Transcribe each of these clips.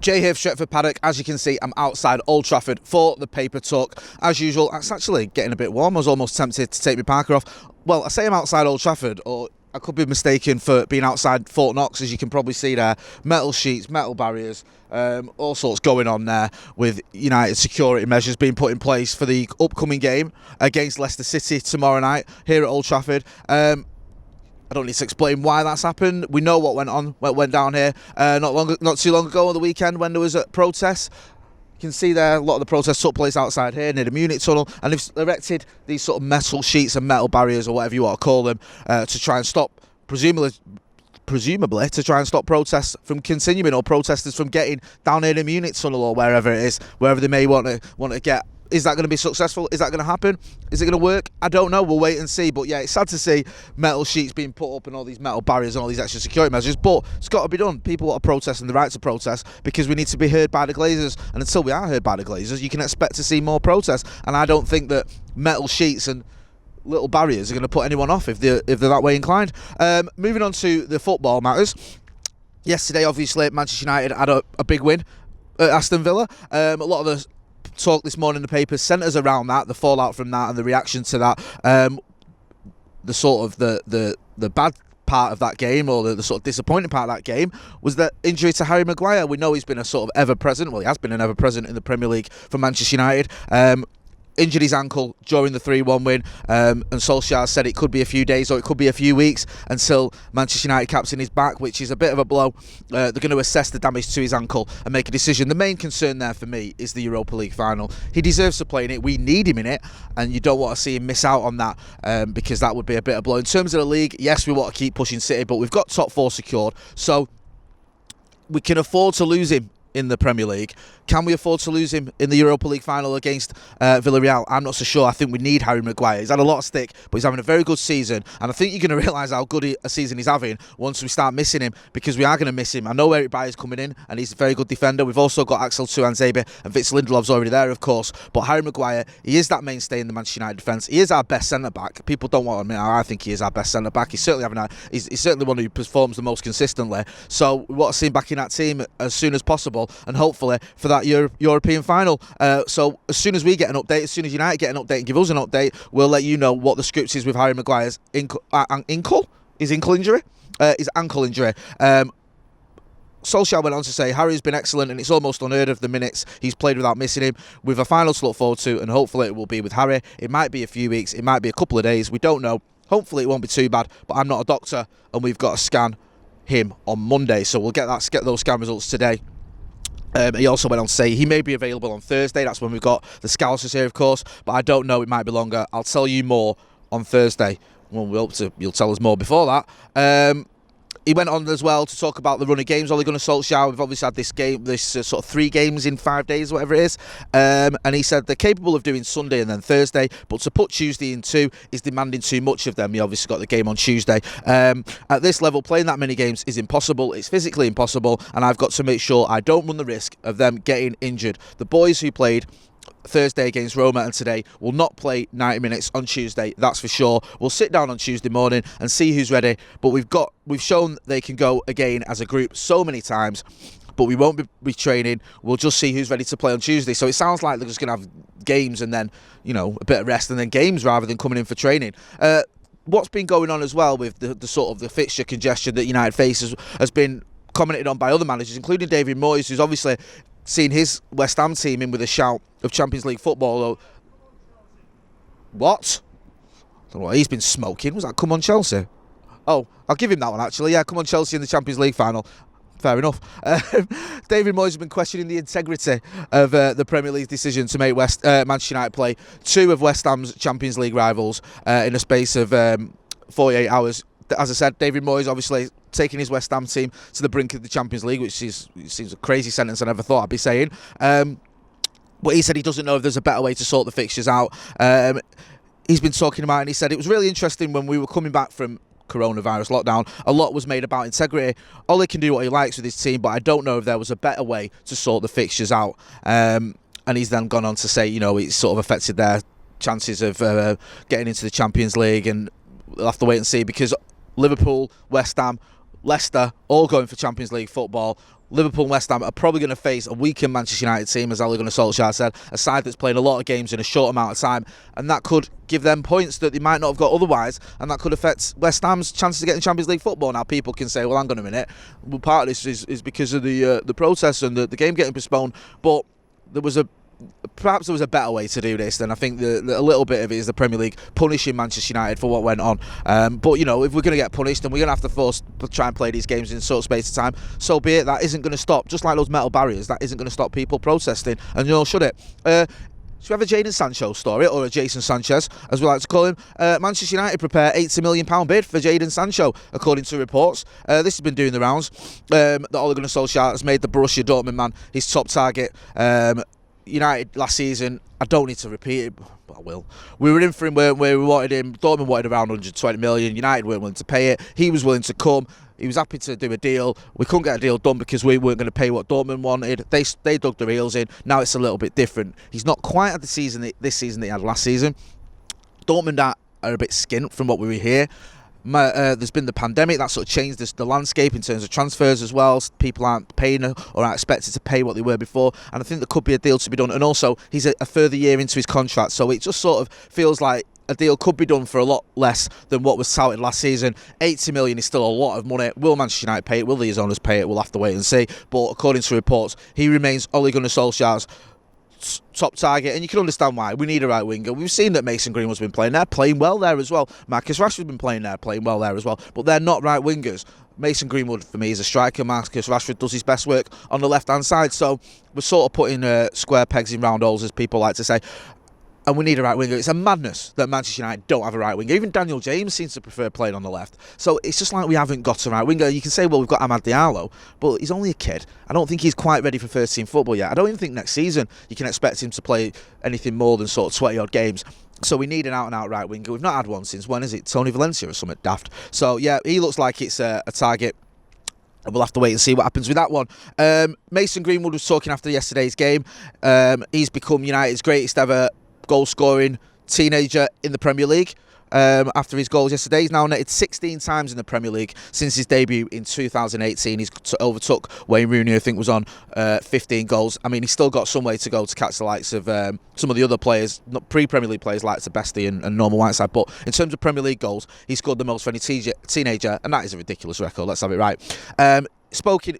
Jay here for Stretford Paddock. As you can see, I'm outside Old Trafford for the paper talk. As usual, it's actually getting a bit warm. I was almost tempted to take my parka off. Well, I say I'm outside Old Trafford, or I could be mistaken for being outside Fort Knox, as you can probably see there. Metal sheets, metal barriers, all sorts going on there with United security measures being put in place for the upcoming game against Leicester City tomorrow night here at Old Trafford. I don't need to explain why that's happened. We know what went down here not too long ago on the weekend when there was a protest. You can see there a lot of the protests took place outside here near the Munich tunnel, and they've erected these sort of metal sheets and metal barriers, or whatever you want to call them, to try and stop, presumably to try and stop protests from continuing, or protesters from getting down near the Munich tunnel or wherever it is, wherever they may want to get. Is that going to be successful? Is that going to happen? Is it going to work? I don't know. We'll wait and see. But yeah, it's sad to see metal sheets being put up and all these metal barriers and all these extra security measures. But it's got to be done. People want to protest and the right to protest, because we need to be heard by the Glazers. And until we are heard by the Glazers, you can expect to see more protests. And I don't think that metal sheets and little barriers are going to put anyone off if they're that way inclined. Moving on to the football matters. Yesterday, obviously, Manchester United had a big win at Aston Villa. A lot of the talk this morning in the papers centres around that, the fallout from that and the reaction to that. The sort of the bad part of that game, or the sort of disappointing part of that game, was the injury to Harry Maguire. We know he's been a sort of ever-present, well, he has been an ever-present in the Premier League for Manchester United. Injured his ankle during the 3-1 win, and Solskjaer said it could be a few days or it could be a few weeks until Manchester United captain is back, which is a bit of a blow. They're going to assess the damage to his ankle and make a decision. The main concern there for me is the Europa League final. He deserves to play in it. We need him in it, and you don't want to see him miss out on that, because that would be a bit of a blow. In terms of the league, yes, we want to keep pushing City, but we've got top four secured, so we can afford to lose him in the Premier League. Can we afford to lose him in the Europa League final against Villarreal? I'm not so sure. I think we need Harry Maguire. He's had a lot of stick, but he's having a very good season, and I think you're going to realise how good a season he's having once we start missing him, because we are going to miss him. I know Eric Bayer's coming in, and he's a very good defender. We've also got Axel Tuanzebe, and Victor Lindelof's already there, of course, but Harry Maguire, he is that mainstay in the Manchester United defence. He is our best centre-back. People don't want to admit, I think he is our best centre-back. He's certainly one who performs the most consistently, so we want to see him back in that team as soon as possible, and hopefully for that European final. So as soon as we get an update, as soon as United get an update and give us an update, we'll let you know what the script is with Harry Maguire's ankle injury. Solskjaer went on to say Harry's been excellent, and it's almost unheard of the minutes he's played without missing him. We've a final to look forward to, and hopefully it will be with Harry. It might be a few weeks, it might be a couple of days, we don't know. Hopefully it won't be too bad, but I'm not a doctor, and we've got to scan him on Monday, so we'll get those scan results today. He also went on to say he may be available on Thursday. That's when we've got the Scousers here, of course, but I don't know, it might be longer. I'll tell you more on Thursday. Well, you'll tell us more before that. He went on as well to talk about the run of games Ole Gunnar Solskjaer. We've obviously had this sort of 3 games in 5 days, whatever it is. And he said they're capable of doing Sunday and then Thursday, but to put Tuesday in 2 is demanding too much of them. He obviously got the game on Tuesday. At this level, playing that many games is impossible. It's physically impossible, and I've got to make sure I don't run the risk of them getting injured. The boys who played Thursday against Roma and today will not play 90 minutes on Tuesday, that's for sure. We'll sit down on Tuesday morning and see who's ready, but we've shown they can go again as a group so many times, but we won't be training. We'll just see who's ready to play on Tuesday. So it sounds like they're just going to have games and then, a bit of rest and then games rather than coming in for training. What's been going on as well with the sort of the fixture congestion that United faces has been commented on by other managers, including David Moyes, who's obviously seen his West Ham team in with a shout of Champions League football. What? I don't know what he's been smoking. Was that Come On Chelsea? Oh, I'll give him that one actually. Yeah, Come On Chelsea in the Champions League final. Fair enough. David Moyes has been questioning the integrity of the Premier League's decision to make Manchester United play 2 of West Ham's Champions League rivals in a space of 48 hours. As I said, David Moyes obviously taking his West Ham team to the brink of the Champions League, which seems a crazy sentence I never thought I'd be saying. But he said he doesn't know if there's a better way to sort the fixtures out. He's been talking about it, and he said it was really interesting when we were coming back from coronavirus lockdown. A lot was made about integrity. Ole can do what he likes with his team, but I don't know if there was a better way to sort the fixtures out. And he's then gone on to say, it's sort of affected their chances of getting into the Champions League, and we'll have to wait and see, because Liverpool, West Ham, Leicester, all going for Champions League football. Liverpool and West Ham are probably going to face a weakened Manchester United team, as Ole Gunnar Solskjaer said, a side that's playing a lot of games in a short amount of time, and that could give them points that they might not have got otherwise, and that could affect West Ham's chances of getting Champions League football. Now, people can say, well, hang on a minute, well, part of this is because of the protests and the game getting postponed, but perhaps there was a better way to do this. Then I think a little bit of it is the Premier League punishing Manchester United for what went on. But if we're going to get punished, then we're going to have to try and play these games in short space of time. So be it. That isn't going to stop. Just like those metal barriers, that isn't going to stop people protesting, and should it? Should we have a Jadon Sancho story, or a Jason Sanchez, as we like to call him? Manchester United prepare £80 million bid for Jadon Sancho, according to reports. This has been doing the rounds. That Ole Gunnar Solskjaer has made the Borussia Dortmund man his top target. United last season, I don't need to repeat it, but I will. We were in for him where we wanted him. Dortmund wanted around 120 million. United weren't willing to pay it. He was willing to come. He was happy to do a deal. We couldn't get a deal done because we weren't going to pay what Dortmund wanted. They dug their heels in. Now it's a little bit different. He's not quite had the season this season that he had last season. Dortmund are a bit skint from what we were here. There's been the pandemic that sort of changed the landscape in terms of transfers as well. People aren't paying or aren't expected to pay what they were before, and I think there could be a deal to be done. And also, he's a further year into his contract, so it just sort of feels like a deal could be done for a lot less than what was touted last season. 80 million is still a lot of money. Will Manchester United pay it? Will these owners pay it? We'll have to wait and see. But according to reports, he remains Ole Gunnar Solskjaer's top target, and you can understand why. We need a right winger. We've seen that Mason Greenwood's been playing there, playing well there as well. Marcus Rashford's been playing there, playing well there as well. But they're not right wingers. Mason Greenwood, for me, is a striker. Marcus Rashford does his best work on the left-hand side. So we're sort of putting square pegs in round holes, as people like to say. And we need a right winger. It's a madness that Manchester United don't have a right winger. Even Daniel James seems to prefer playing on the left. So it's just like we haven't got a right winger. You can say, well, we've got Amad Diallo, but he's only a kid. I don't think he's quite ready for first team football yet. I don't even think next season you can expect him to play anything more than sort of 20-odd games. So we need an out-and-out right winger. We've not had one since, when is it? Tony Valencia or something daft. So, yeah, he looks like it's a target. We'll have to wait and see what happens with that one. Mason Greenwood was talking after yesterday's game. He's become United's greatest ever goal-scoring teenager in the Premier League. After his goals yesterday, he's now netted 16 times in the Premier League since his debut in 2018. He's overtook Wayne Rooney, I think, was on 15 goals. I mean, he's still got some way to go to catch the likes of some of the other players, not pre-Premier League players like Bestie and Norman Whiteside. But in terms of Premier League goals, he scored the most for any teenager, and that is a ridiculous record. Let's have it right. Speaking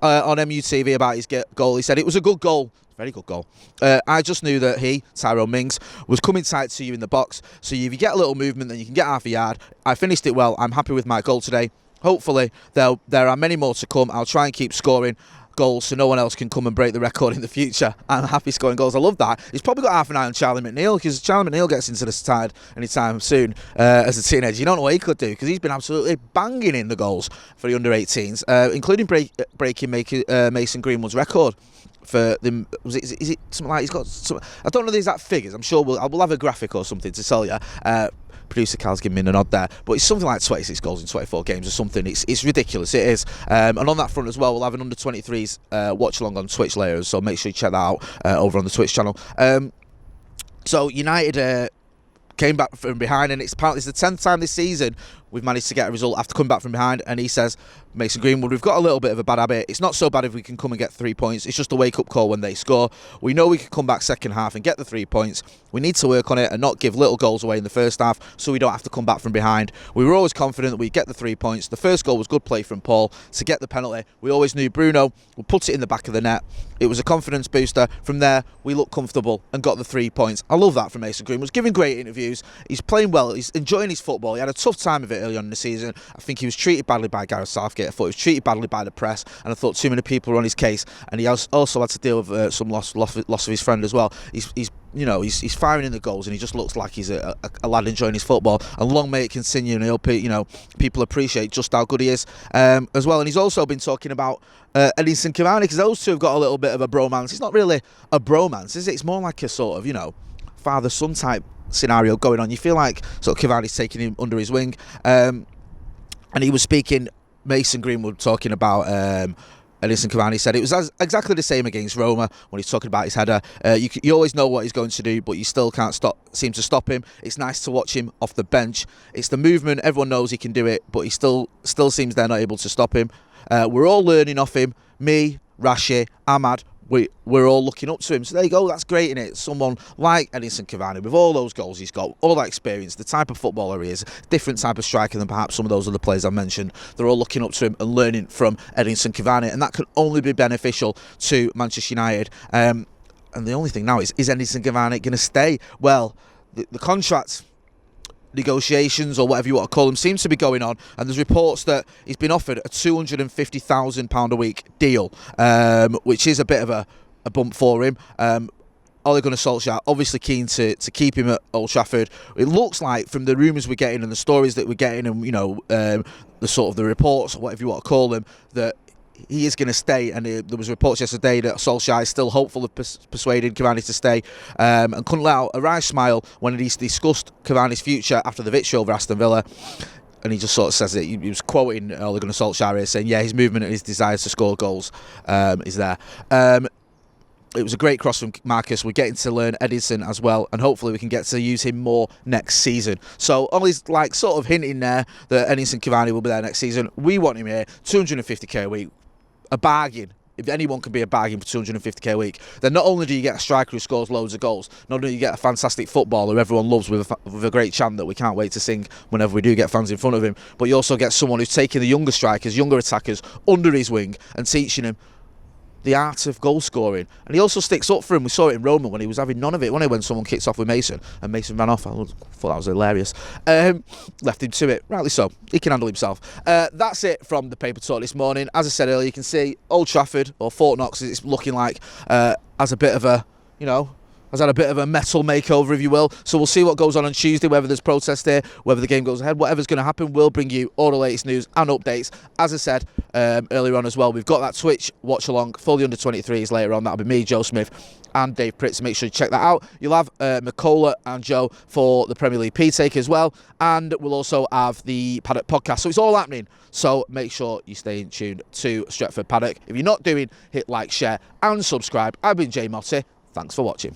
on MUTV about his goal, he said it was a good goal. Very good goal. I just knew that Tyrone Mings, was coming tight to you in the box. So if you get a little movement, then you can get half a yard. I finished it well. I'm happy with my goal today. Hopefully, there are many more to come. I'll try and keep scoring goals so no one else can come and break the record in the future. I'm happy scoring goals. I love that. He's probably got half an eye on Charlie McNeil, because Charlie McNeil gets into the side anytime soon as a teenager. You don't know what he could do, because he's been absolutely banging in the goals for the under-18s, including breaking Mason Greenwood's record. For them, is it something like he's got some, I don't know the exact figures. I'm sure we'll have a graphic or something to tell you. Producer Carl's giving me a nod there, but it's something like 26 goals in 24 games or something. It's ridiculous. It is. And on that front as well, we'll have an under 23s watch along on Twitch later, so make sure you check that out over on the Twitch channel. So United came back from behind, and it's the 10th time this season we've managed to get a result after coming back from behind. And he says, Mason Greenwood, we've got a little bit of a bad habit. It's not so bad if we can come and get 3 points. It's just a wake-up call when they score. We know we can come back second half and get the 3 points. We need to work on it and not give little goals away in the first half, so we don't have to come back from behind. We were always confident that we'd get the 3 points. The first goal was good play from Paul to get the penalty. We always knew Bruno would put it in the back of the net. It was a confidence booster. From there, we looked comfortable and got the 3 points. I love that from Mason Greenwood. He's giving great interviews. He's playing well. He's enjoying his football. He had a tough time of it early on in the season. I think he was treated badly by Gareth Southgate. I thought he was treated badly by the press, and I thought too many people were on his case. And he also had to deal with some loss of his friend as well. He's firing in the goals, and he just looks like he's a lad enjoying his football. And long may it continue, and people appreciate just how good he is as well. And he's also been talking about Edinson Cavani, because those two have got a little bit of a bromance. It's not really a bromance, is it? It's more like a sort of father-son type scenario going on. You feel like sort of Cavani's taking him under his wing, and he was speaking. Mason Greenwood talking about Edinson Cavani said it was exactly the same against Roma when he's talking about his header. You always know what he's going to do, but you still can't seem to stop him. It's nice to watch him off the bench. It's the movement. Everyone knows he can do it, but he still seems they're not able to stop him. We're all learning off him. Me, Rashi, Ahmad, we're all looking up to him. So there you go, that's great, isn't it? Someone like Edinson Cavani, with all those goals he's got, all that experience, the type of footballer he is, different type of striker than perhaps some of those other players I mentioned. They're all looking up to him and learning from Edinson Cavani, and that can only be beneficial to Manchester United. And the only thing now is Edinson Cavani going to stay? Well, the contract negotiations, or whatever you want to call them, seems to be going on, and there's reports that he's been offered a £250,000 a week deal, which is a bit of a bump for him. Ole Gunnar Solskjaer obviously keen to keep him at Old Trafford. It looks like, from the rumours we're getting and the stories that we're getting, and the sort of the reports, or whatever you want to call them, that he is going to stay. And there was reports yesterday that Solskjaer is still hopeful of persuading Cavani to stay, and couldn't let out a wry smile when he discussed Cavani's future after the victory over Aston Villa. And he just sort of says it. He was quoting Ole Gunnar Solskjaer here, saying, yeah, his movement and his desire to score goals is there. It was a great cross from Marcus. We're getting to learn Edinson as well, and hopefully we can get to use him more next season. So Ollie's like sort of hinting there that Edinson Cavani will be there next season. We want him here, 250k a week. A bargain. If anyone can be a bargain for 250k a week, then not only do you get a striker who scores loads of goals, not only do you get a fantastic footballer who everyone loves with a great chant that we can't wait to sing whenever we do get fans in front of him, but you also get someone who's taking the younger strikers, younger attackers under his wing and teaching him the art of goal scoring. And he also sticks up for him. We saw it in Roma when he was having none of it, when someone kicks off with Mason and Mason ran off. I thought that was hilarious. Left him to it, rightly so. He can handle himself. That's it from the Paper Talk this morning. As I said earlier, you can see Old Trafford, or Fort Knox, it's looking like has a bit of a, has had a bit of a metal makeover, if you will. So we'll see what goes on Tuesday, whether there's protest here, whether the game goes ahead, whatever's going to happen, we'll bring you all the latest news and updates. As I said earlier on as well, we've got that Twitch watch along for the under-23s later on. That'll be me, Joe Smith, and Dave Pritz. Make sure you check that out. You'll have McCullough and Joe for the Premier League P-Take as well, and we'll also have the Paddock podcast. So it's all happening. So make sure you stay in tune to Stretford Paddock. If you're not doing, hit like, share and subscribe. I've been Jay Motti. Thanks for watching.